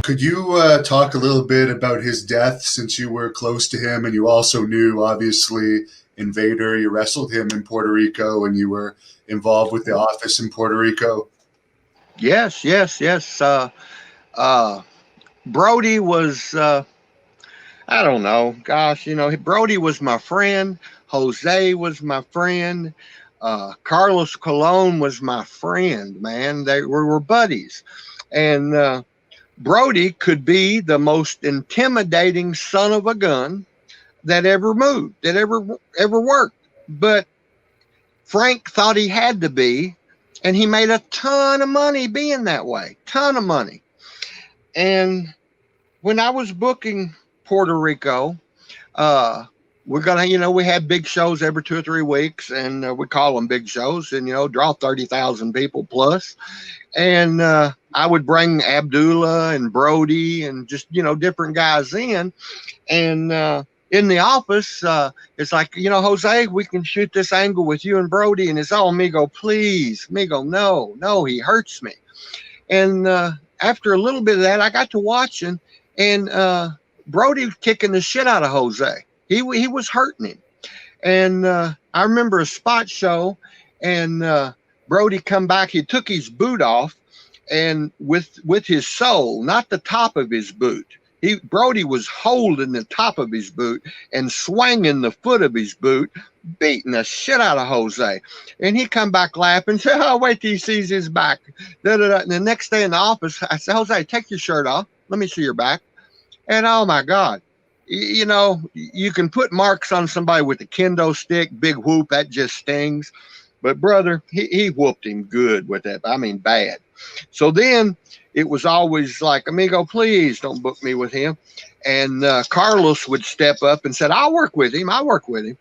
Could you talk a little bit about his death, since you were close to him and you also knew, obviously, Invader? You wrestled him in Puerto Rico and you were involved with the office in Puerto Rico. Yes, yes, yes. Brody was, I don't know, gosh, Brody was my friend. Jose was my friend. Carlos Colon was my friend, man. They were buddies. And Brody could be the most intimidating son of a gun that ever moved, that ever worked. But Frank thought he had to be, and he made a ton of money being that way, ton of money. And when I was booking Puerto Rico, we had big shows every 2 or 3 weeks, and we call them big shows, and draw 30,000 people plus. And I would bring Abdullah and Brody and just different guys in, and in the office, it's like, Jose, we can shoot this angle with you and Brody, and it's all Migo, please, Migo, no, he hurts me. And after a little bit of that, I got to watching, and Brody was kicking the shit out of Jose. He was hurting him. And I remember a spot show, and Brody come back. He took his boot off, and with his sole, not the top of his boot. Brody was holding the top of his boot and swinging the foot of his boot, beating the shit out of Jose. And he come back laughing, said, "Oh, wait till he sees his back." And the next day in the office, I said, "Jose, take your shirt off. Let me see your back." And oh my God, you can put marks on somebody with a kendo stick, big whoop, that just stings. But brother, he whooped him good with that. I mean, bad. So then it was always like, "Amigo, please don't book me with him." And Carlos would step up and said, I'll work with him.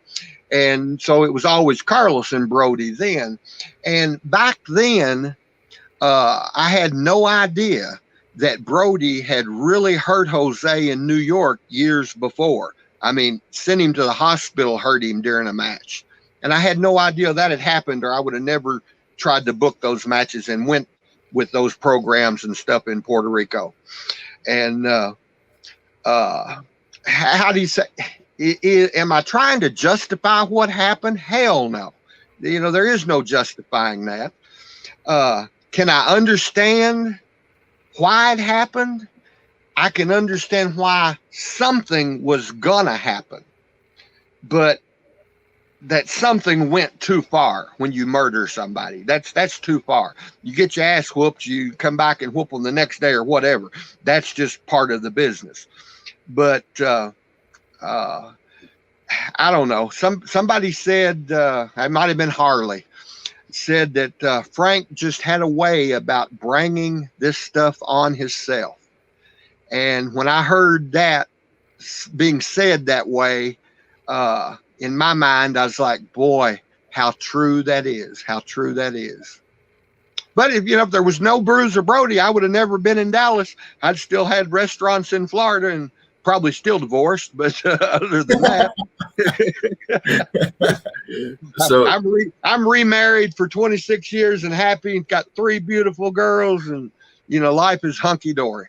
And so it was always Carlos and Brody then. And back then, I had no idea that Brody had really hurt Jose in New York years before. I mean, sent him to the hospital, hurt him during a match. And I had no idea that had happened, or I would have never tried to book those matches and went with those programs and stuff in Puerto Rico. And how do you say, am I trying to justify what happened? Hell no. There is no justifying that. Can I understand why it happened? I can understand why something was gonna happen, but that something went too far when you murder somebody. That's too far. You get your ass whooped, you come back and whoop them the next day or whatever. That's just part of the business. But I don't know. Somebody said, it might have been Harley, said that Frank just had a way about bringing this stuff on himself. And when I heard that being said that way, in my mind, I was like, boy, how true that is. How true that is. But if there was no Bruiser Brody, I would have never been in Dallas. I'd still had restaurants in Florida and probably still divorced. But other than that, so I'm remarried for 26 years and happy and got 3 beautiful girls, and life is hunky dory.